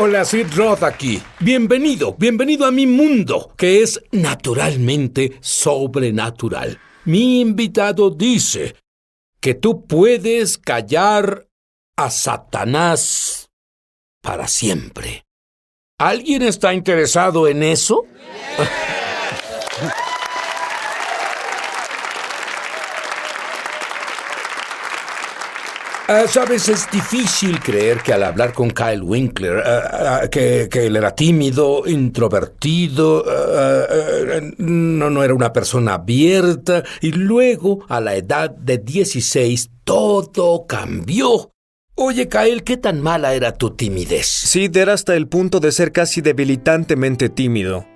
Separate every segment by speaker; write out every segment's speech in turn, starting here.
Speaker 1: Hola, Sid Roth aquí. Bienvenido a mi mundo, que es naturalmente sobrenatural. Mi invitado dice que tú puedes callar a Satanás para siempre. ¿Alguien está interesado en eso? Sabes, es difícil creer que al hablar con Kyle Winkler, que él era tímido, introvertido, no era una persona abierta, y luego, a la edad de 16, todo cambió. Oye, Kyle, ¿qué tan mala era tu timidez?
Speaker 2: Sí, era hasta el punto de ser casi debilitantemente tímido.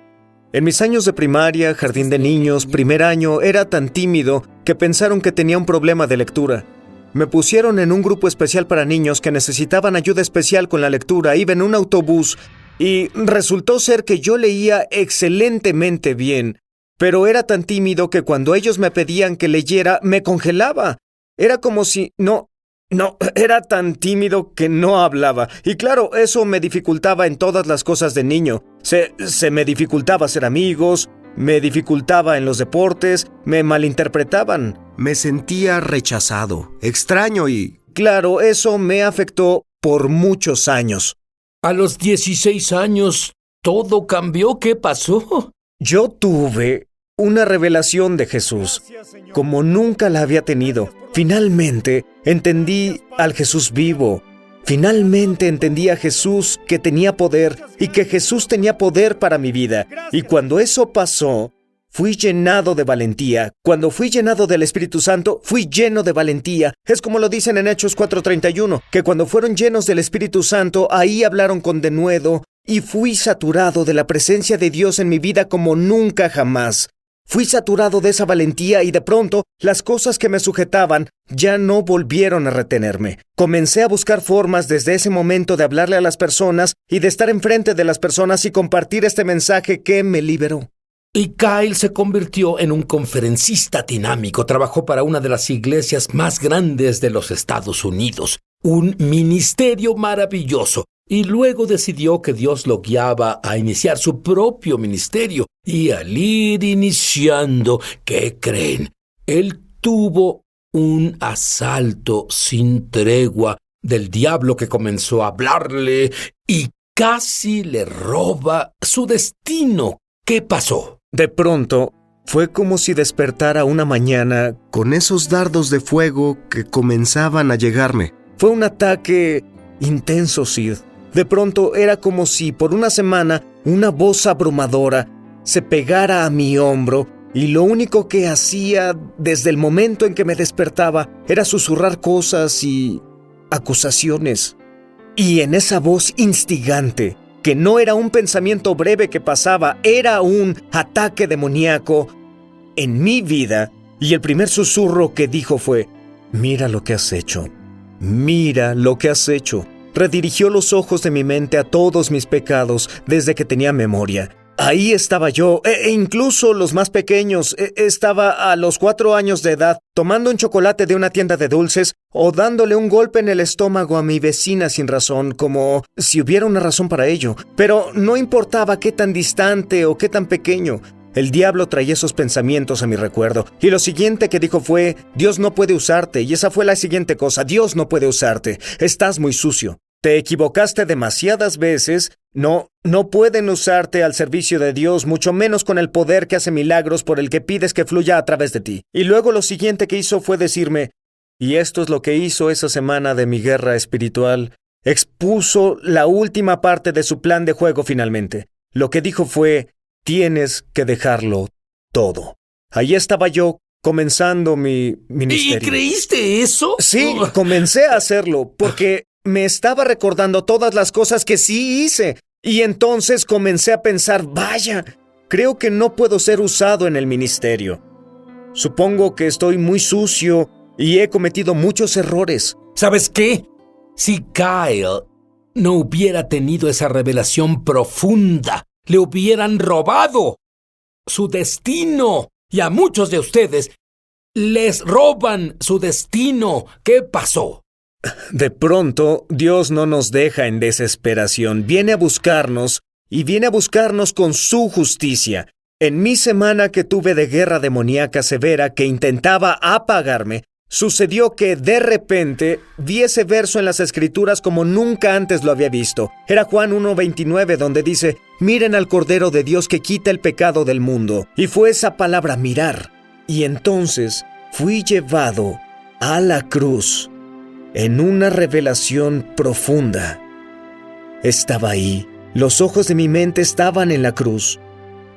Speaker 2: En mis años de primaria, jardín de niños, primer año, era tan tímido que pensaron que tenía un problema de lectura. Me pusieron en un grupo especial para niños que necesitaban ayuda especial con la lectura. Iba en un autobús y resultó ser que yo leía excelentemente bien, pero era tan tímido que cuando ellos me pedían que leyera, me congelaba. Era como si... No, era tan tímido que no hablaba. Y claro, eso me dificultaba en todas las cosas de niño. Se me dificultaba ser amigos, me dificultaba en los deportes, me malinterpretaban.
Speaker 3: Me sentía rechazado, extraño y...
Speaker 2: Claro, eso me afectó por muchos años.
Speaker 1: A los 16 años, todo cambió. ¿Qué pasó?
Speaker 2: Yo tuve una revelación de Jesús, como nunca la había tenido. Finalmente entendí al Jesús vivo. Finalmente entendí a Jesús que tenía poder y que Jesús tenía poder para mi vida. Y cuando eso pasó, fui llenado de valentía. Cuando fui llenado del Espíritu Santo, fui lleno de valentía. Es como lo dicen en Hechos 4:31, que cuando fueron llenos del Espíritu Santo, ahí hablaron con denuedo y fui saturado de la presencia de Dios en mi vida como nunca jamás. Fui saturado de esa valentía y de pronto las cosas que me sujetaban ya no volvieron a retenerme. Comencé a buscar formas desde ese momento de hablarle a las personas y de estar enfrente de las personas y compartir este mensaje que me liberó.
Speaker 1: Y Kyle se convirtió en un conferencista dinámico. Trabajó para una de las iglesias más grandes de los Estados Unidos. Un ministerio maravilloso. Y luego decidió que Dios lo guiaba a iniciar su propio ministerio. Y al ir iniciando, ¿qué creen? Él tuvo un asalto sin tregua del diablo que comenzó a hablarle y casi le roba su destino. ¿Qué pasó?
Speaker 2: De pronto, fue como si despertara una mañana
Speaker 3: con esos dardos de fuego que comenzaban a llegarme.
Speaker 2: Fue un ataque intenso, Sid. De pronto era como si por una semana una voz abrumadora se pegara a mi hombro y lo único que hacía desde el momento en que me despertaba era susurrar cosas y acusaciones. Y en esa voz instigante, que no era un pensamiento breve que pasaba, era un ataque demoníaco en mi vida, y el primer susurro que dijo fue: «Mira lo que has hecho, mira lo que has hecho». Redirigió los ojos de mi mente a todos mis pecados desde que tenía memoria. Ahí estaba yo, incluso los más pequeños. Estaba a los 4 años de edad, tomando un chocolate de una tienda de dulces o dándole un golpe en el estómago a mi vecina sin razón, como si hubiera una razón para ello. Pero no importaba qué tan distante o qué tan pequeño. El diablo traía esos pensamientos a mi recuerdo. Y lo siguiente que dijo fue: «Dios no puede usarte». Y esa fue la siguiente cosa: «Dios no puede usarte. Estás muy sucio. Te equivocaste demasiadas veces. No pueden usarte al servicio de Dios, mucho menos con el poder que hace milagros por el que pides que fluya a través de ti». Y luego lo siguiente que hizo fue decirme, y esto es lo que hizo esa semana de mi guerra espiritual, expuso la última parte de su plan de juego finalmente. Lo que dijo fue: «Tienes que dejarlo todo». Ahí estaba yo, comenzando mi ministerio.
Speaker 1: ¿Y creíste eso?
Speaker 2: Sí, comencé a hacerlo, porque me estaba recordando todas las cosas que sí hice. Y entonces comencé a pensar: vaya, creo que no puedo ser usado en el ministerio. Supongo que estoy muy sucio y he cometido muchos errores.
Speaker 1: ¿Sabes qué? Si Kyle no hubiera tenido esa revelación profunda, le hubieran robado su destino. Y a muchos de ustedes les roban su destino. ¿Qué pasó?
Speaker 2: De pronto, Dios no nos deja en desesperación. Viene a buscarnos y viene a buscarnos con su justicia. En mi semana que tuve de guerra demoníaca severa que intentaba apagarme, sucedió que de repente vi ese verso en las Escrituras como nunca antes lo había visto. Era Juan 1:29 donde dice: miren al Cordero de Dios que quita el pecado del mundo. Y fue esa palabra mirar. Y entonces fui llevado a la cruz en una revelación profunda. Estaba ahí. Los ojos de mi mente estaban en la cruz.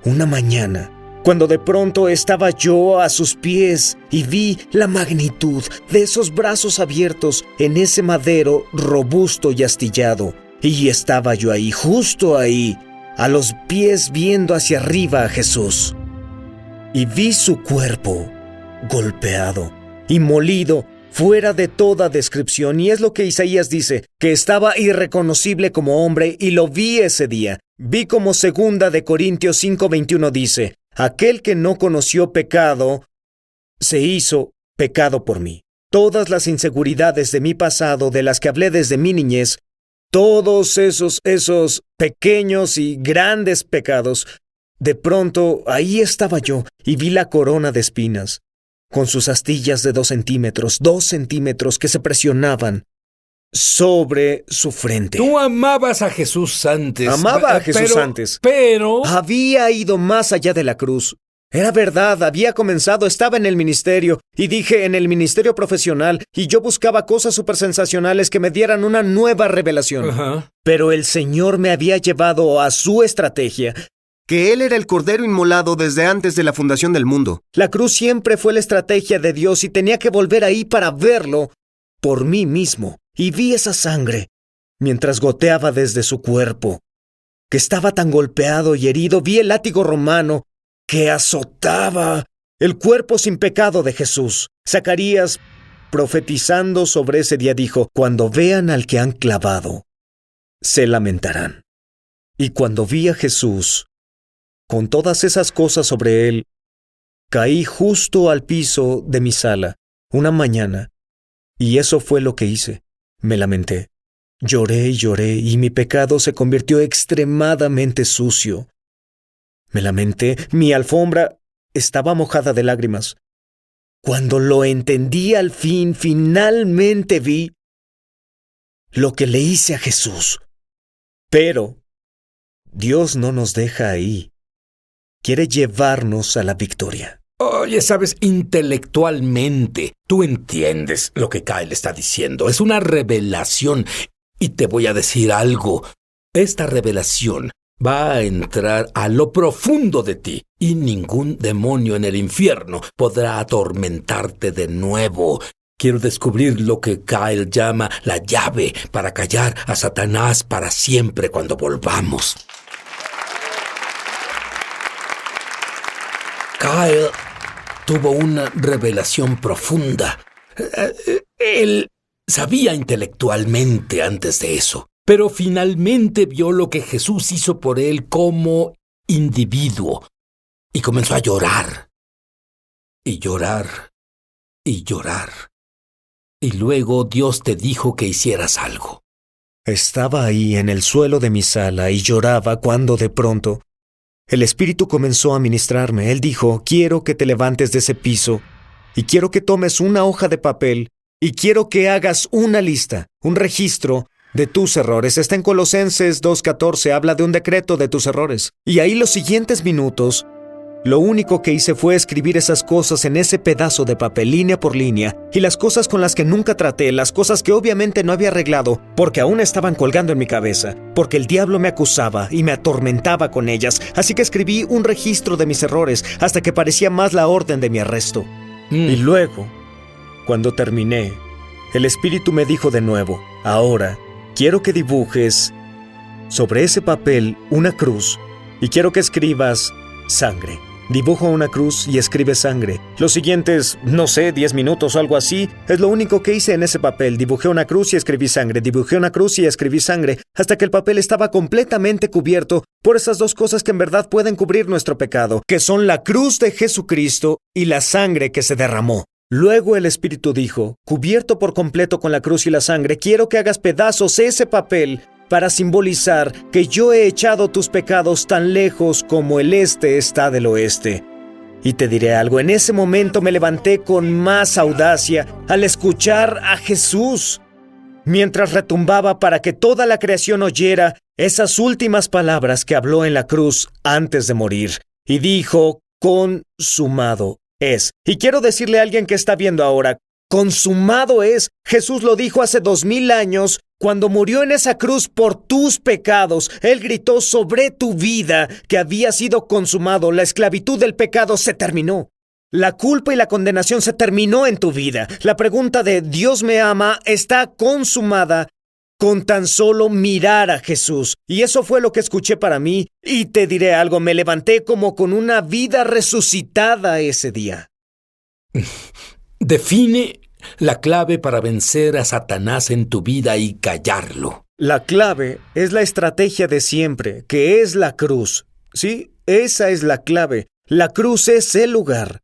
Speaker 2: Una mañana, cuando de pronto estaba yo a sus pies y vi la magnitud de esos brazos abiertos en ese madero robusto y astillado. Y estaba yo ahí, justo ahí, a los pies viendo hacia arriba a Jesús. Y vi su cuerpo golpeado y molido fuera de toda descripción. Y es lo que Isaías dice, que estaba irreconocible como hombre, y lo vi ese día. Vi como 2 de Corintios 5:21 dice: aquel que no conoció pecado, se hizo pecado por mí. Todas las inseguridades de mi pasado, de las que hablé desde mi niñez, todos esos pequeños y grandes pecados, de pronto ahí estaba yo y vi la corona de espinas, con sus astillas de 2 centímetros que se presionaban sobre su frente.
Speaker 1: Tú amabas a Jesús antes.
Speaker 2: Amaba a Jesús antes.
Speaker 1: Pero
Speaker 2: había ido más allá de la cruz. Era verdad, había comenzado, estaba en el ministerio, y dije en el ministerio profesional, y yo buscaba cosas supersensacionales que me dieran una nueva revelación.
Speaker 1: Ajá.
Speaker 2: Pero el Señor me había llevado a su estrategia.
Speaker 3: Que Él era el Cordero inmolado desde antes de la fundación del mundo.
Speaker 2: La cruz siempre fue la estrategia de Dios y tenía que volver ahí para verlo por mí mismo. Y vi esa sangre mientras goteaba desde su cuerpo, que estaba tan golpeado y herido. Vi el látigo romano que azotaba el cuerpo sin pecado de Jesús. Zacarías, profetizando sobre ese día, dijo: cuando vean al que han clavado, se lamentarán. Y cuando vi a Jesús, con todas esas cosas sobre él, caí justo al piso de mi sala una mañana, y eso fue lo que hice. Me lamenté, lloré y lloré, y mi pecado se convirtió extremadamente sucio. Me lamenté, mi alfombra estaba mojada de lágrimas. Cuando lo entendí al fin, finalmente vi lo que le hice a Jesús. Pero Dios no nos deja ahí. Quiere llevarnos a la victoria.
Speaker 1: Oye, sabes, intelectualmente, tú entiendes lo que Kyle está diciendo. Es una revelación. Y te voy a decir algo. Esta revelación va a entrar a lo profundo de ti, y ningún demonio en el infierno podrá atormentarte de nuevo. Quiero descubrir lo que Kyle llama la llave para callar a Satanás para siempre cuando volvamos. Kyle tuvo una revelación profunda. Él sabía intelectualmente antes de eso, pero finalmente vio lo que Jesús hizo por él como individuo y comenzó a llorar. Y llorar. Y llorar. Y luego Dios te dijo que hicieras algo.
Speaker 2: Estaba ahí en el suelo de mi sala y lloraba cuando de pronto el Espíritu comenzó a ministrarme. Él dijo: quiero que te levantes de ese piso y quiero que tomes una hoja de papel y quiero que hagas una lista, un registro de tus errores. Está en Colosenses 2:14, habla de un decreto de tus errores. Y ahí los siguientes minutos, lo único que hice fue escribir esas cosas en ese pedazo de papel, línea por línea, y las cosas con las que nunca traté, las cosas que obviamente no había arreglado, porque aún estaban colgando en mi cabeza, porque el diablo me acusaba y me atormentaba con ellas. Así que escribí un registro de mis errores hasta que parecía más la orden de mi arresto. Y luego, cuando terminé, el Espíritu me dijo de nuevo: ahora quiero que dibujes sobre ese papel una cruz y quiero que escribas sangre. Dibuja una cruz y escribe sangre. Los siguientes, 10 minutos o algo así, es lo único que hice en ese papel. Dibujé una cruz y escribí sangre. Dibujé una cruz y escribí sangre, hasta que el papel estaba completamente cubierto por esas dos cosas que en verdad pueden cubrir nuestro pecado, que son la cruz de Jesucristo y la sangre que se derramó. Luego el Espíritu dijo, cubierto por completo con la cruz y la sangre, quiero que hagas pedazos ese papel para simbolizar que yo he echado tus pecados tan lejos como el este está del oeste. Y te diré algo, en ese momento me levanté con más audacia al escuchar a Jesús, mientras retumbaba para que toda la creación oyera esas últimas palabras que habló en la cruz antes de morir. Y dijo, consumado es. Y quiero decirle a alguien que está viendo ahora, consumado es. Jesús lo dijo hace 2000 años, cuando murió en esa cruz por tus pecados. Él gritó sobre tu vida que había sido consumado. La esclavitud del pecado se terminó. La culpa y la condenación se terminó en tu vida. La pregunta de Dios me ama está consumada con tan solo mirar a Jesús. Y eso fue lo que escuché para mí. Y te diré algo, me levanté como con una vida resucitada ese día.
Speaker 1: Define la clave para vencer a Satanás en tu vida y callarlo.
Speaker 2: La clave es la estrategia de siempre, que es la cruz. Sí, esa es la clave. La cruz es el lugar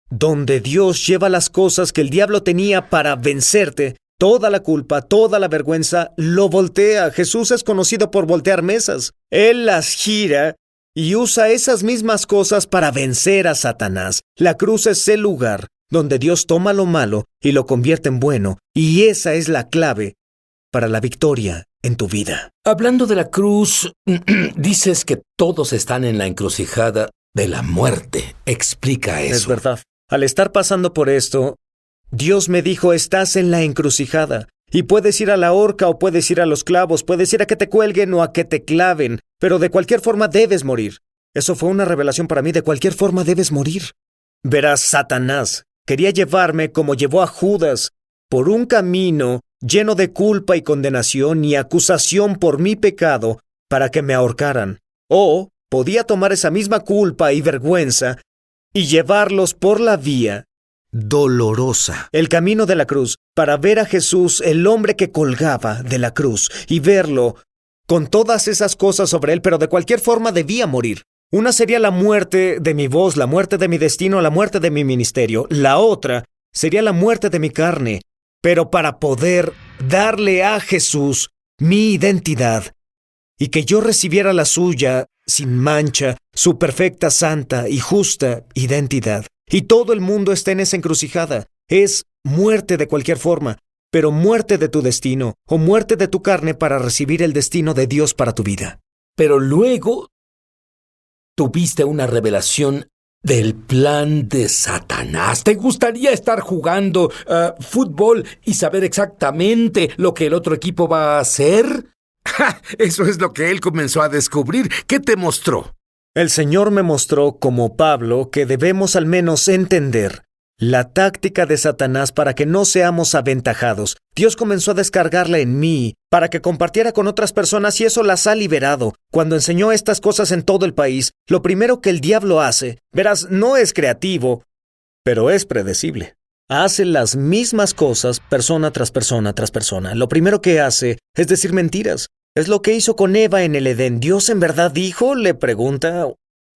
Speaker 2: donde Dios lleva las cosas que el diablo tenía para vencerte. Toda la culpa, toda la vergüenza, lo voltea. Jesús es conocido por voltear mesas. Él las gira y usa esas mismas cosas para vencer a Satanás. La cruz es el lugar donde Dios toma lo malo y lo convierte en bueno. Y esa es la clave para la victoria en tu vida.
Speaker 1: Hablando de la cruz, dices que todos están en la encrucijada de la muerte. Explica eso.
Speaker 2: Es verdad. Al estar pasando por esto, Dios me dijo, estás en la encrucijada. Y puedes ir a la horca o puedes ir a los clavos, puedes ir a que te cuelguen o a que te claven, pero de cualquier forma debes morir. Eso fue una revelación para mí, de cualquier forma debes morir. Verás, Satanás quería llevarme como llevó a Judas, por un camino lleno de culpa y condenación y acusación por mi pecado para que me ahorcaran. O podía tomar esa misma culpa y vergüenza y llevarlos por la vía
Speaker 3: dolorosa,
Speaker 2: el camino de la cruz, para ver a Jesús, el hombre que colgaba de la cruz, y verlo con todas esas cosas sobre él, pero de cualquier forma debía morir. Una sería la muerte de mi voz, la muerte de mi destino, la muerte de mi ministerio. La otra sería la muerte de mi carne, pero para poder darle a Jesús mi identidad y que yo recibiera la suya sin mancha, su perfecta, santa y justa identidad. Y todo el mundo está en esa encrucijada. Es muerte de cualquier forma, pero muerte de tu destino o muerte de tu carne para recibir el destino de Dios para tu vida.
Speaker 1: Pero luego tuviste una revelación del plan de Satanás. ¿Te gustaría estar jugando fútbol y saber exactamente lo que el otro equipo va a hacer? ¡Ja! Eso es lo que él comenzó a descubrir. ¿Qué te mostró?
Speaker 2: El Señor me mostró, como Pablo, que debemos al menos entender la táctica de Satanás para que no seamos aventajados. Dios comenzó a descargarla en mí para que compartiera con otras personas y eso las ha liberado. Cuando enseñó estas cosas en todo el país, lo primero que el diablo hace, verás, no es creativo, pero es predecible. Hace las mismas cosas persona tras persona tras persona. Lo primero que hace es decir mentiras. Es lo que hizo con Eva en el Edén. ¿Dios en verdad dijo? Le pregunta.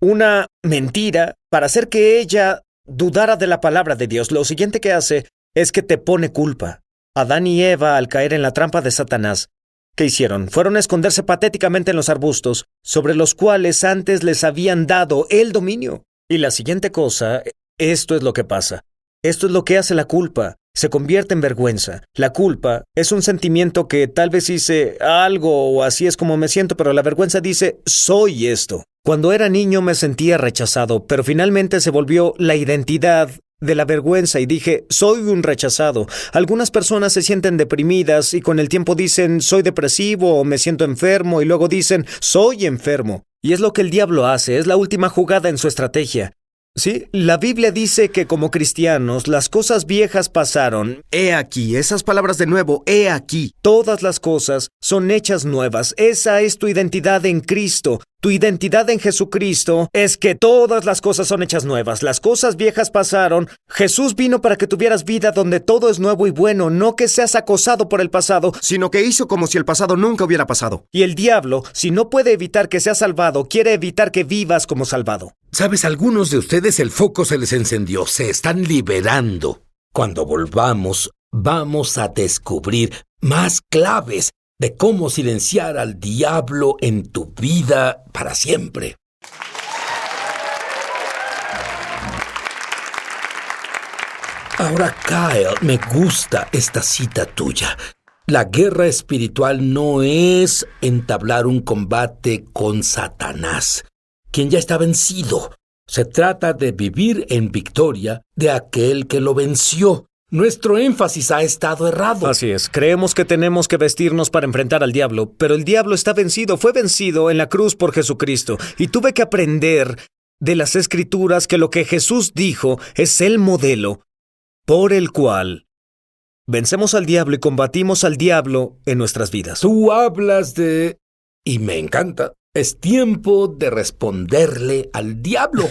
Speaker 2: Una mentira para hacer que ella dudara de la palabra de Dios. Lo siguiente que hace es que te pone culpa. Adán y Eva, al caer en la trampa de Satanás, ¿qué hicieron? Fueron a esconderse patéticamente en los arbustos, sobre los cuales antes les habían dado el dominio. Y la siguiente cosa, esto es lo que pasa. Esto es lo que hace la culpa. Se convierte en vergüenza. La culpa es un sentimiento que tal vez hice algo o así es como me siento, pero la vergüenza dice, soy esto. Cuando era niño me sentía rechazado, pero finalmente se volvió la identidad de la vergüenza y dije, soy un rechazado. Algunas personas se sienten deprimidas y con el tiempo dicen, soy depresivo o me siento enfermo y luego dicen, soy enfermo. Y es lo que el diablo hace, es la última jugada en su estrategia. Sí, la Biblia dice que como cristianos las cosas viejas pasaron.
Speaker 3: He aquí, esas palabras de nuevo, he aquí.
Speaker 2: Todas las cosas son hechas nuevas. Esa es tu identidad en Cristo. Tu identidad en Jesucristo es que todas las cosas son hechas nuevas. Las cosas viejas pasaron. Jesús vino para que tuvieras vida donde todo es nuevo y bueno, no que seas acosado por el pasado,
Speaker 3: Sino que hizo como si el pasado nunca hubiera pasado.
Speaker 2: y el diablo, si no puede evitar que seas salvado, quiere evitar que vivas como salvado.
Speaker 1: Sabes, algunos de ustedes el foco se les encendió. Se están liberando. Cuando volvamos, vamos a descubrir más claves de cómo silenciar al diablo en tu vida para siempre. Ahora, Kyle, me gusta esta cita tuya. La guerra espiritual no es entablar un combate con Satanás, quien ya está vencido. Se trata de vivir en victoria de aquel que lo venció. Nuestro énfasis ha estado errado.
Speaker 2: Así es, creemos que tenemos que vestirnos para enfrentar al diablo, pero el diablo está vencido, fue vencido en la cruz por Jesucristo, y tuve que aprender de las Escrituras que lo que Jesús dijo es el modelo por el cual vencemos al diablo y combatimos al diablo en nuestras vidas.
Speaker 1: Tú hablas de... y me encanta. Es tiempo de responderle al diablo.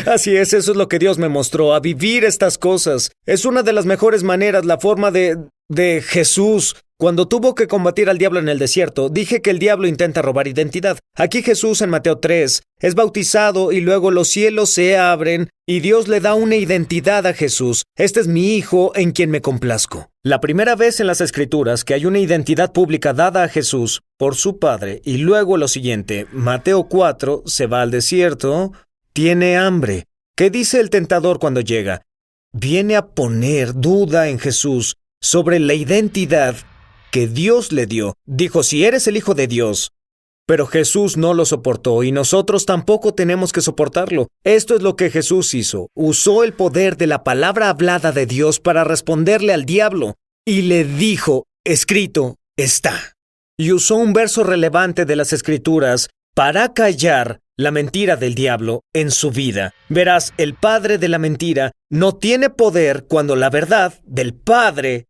Speaker 2: Así es, eso es lo que Dios me mostró, a vivir estas cosas. Es una de las mejores maneras, la forma de Jesús. Cuando tuvo que combatir al diablo en el desierto, dije que el diablo intenta robar identidad. Aquí Jesús en Mateo 3 es bautizado y luego los cielos se abren y Dios le da una identidad a Jesús. Este es mi hijo en quien me complazco. La primera vez en las Escrituras que hay una identidad pública dada a Jesús por su Padre, y luego lo siguiente, Mateo 4, se va al desierto, tiene hambre. ¿Qué dice el tentador cuando llega? Viene a poner duda en Jesús sobre la identidad que Dios le dio. Dijo, si eres el Hijo de Dios. Pero Jesús no lo soportó y nosotros tampoco tenemos que soportarlo. Esto es lo que Jesús hizo. Usó el poder de la palabra hablada de Dios para responderle al diablo y le dijo, escrito está. Y usó un verso relevante de las Escrituras para callar la mentira del diablo en su vida. Verás, el padre de la mentira no tiene poder cuando la verdad del Padre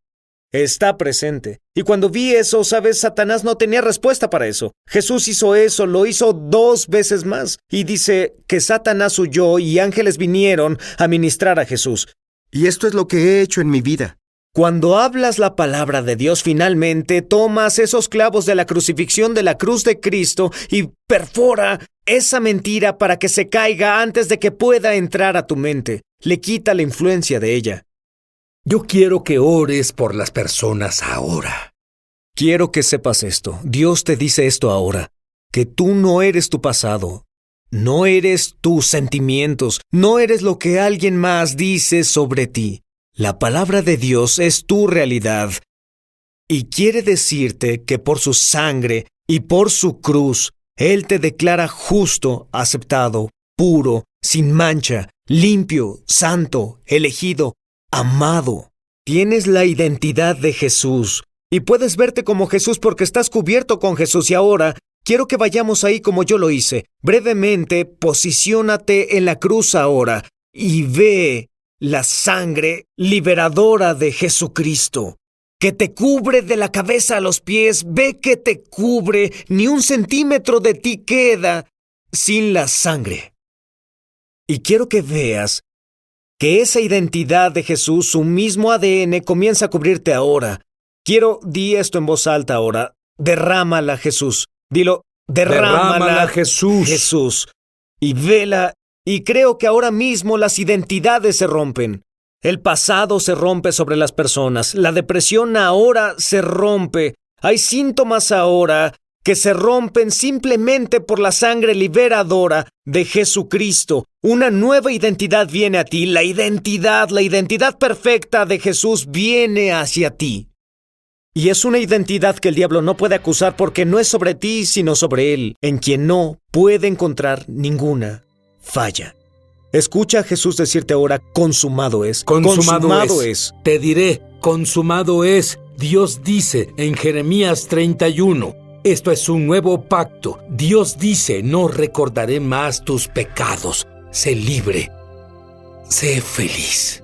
Speaker 2: está presente. Y cuando vi eso, ¿sabes? Satanás no tenía respuesta para eso. Jesús hizo eso, lo hizo 2 veces más. Y dice que Satanás huyó y ángeles vinieron a ministrar a Jesús.
Speaker 3: Y esto es lo que he hecho en mi vida.
Speaker 2: Cuando hablas la palabra de Dios, finalmente tomas esos clavos de la crucifixión de la cruz de Cristo y perfora esa mentira para que se caiga antes de que pueda entrar a tu mente. Le quita la influencia de ella.
Speaker 1: Yo quiero que ores por las personas ahora.
Speaker 2: Quiero que sepas esto. Dios te dice esto ahora, que tú no eres tu pasado, no eres tus sentimientos, no eres lo que alguien más dice sobre ti. La palabra de Dios es tu realidad y quiere decirte que por su sangre y por su cruz, Él te declara justo, aceptado, puro, sin mancha, limpio, santo, elegido, amado. Tienes la identidad de Jesús y puedes verte como Jesús porque estás cubierto con Jesús. Y ahora quiero que vayamos ahí como yo lo hice. Brevemente, posiciónate en la cruz ahora y ve la sangre liberadora de Jesucristo, que te cubre de la cabeza a los pies. Ve que te cubre, ni 1 centímetro de ti queda sin la sangre. Y quiero que veas que esa identidad de Jesús, su mismo ADN, comienza a cubrirte ahora. Di esto en voz alta ahora. Derrámala, Jesús. Dilo, derrámala,
Speaker 1: Jesús.
Speaker 2: Jesús. Y vela, y creo que ahora mismo las identidades se rompen. El pasado se rompe sobre las personas. La depresión ahora se rompe. Hay síntomas ahora que se rompen simplemente por la sangre liberadora de Jesucristo. Una nueva identidad viene a ti. La identidad perfecta de Jesús viene hacia ti. Y es una identidad que el diablo no puede acusar porque no es sobre ti, sino sobre Él, en quien no puede encontrar ninguna falla. Escucha a Jesús decirte ahora, consumado es.
Speaker 1: Consumado es. Te diré, consumado es. Dios dice en Jeremías 31, esto es un nuevo pacto. Dios dice, no recordaré más tus pecados. Sé libre. Sé feliz.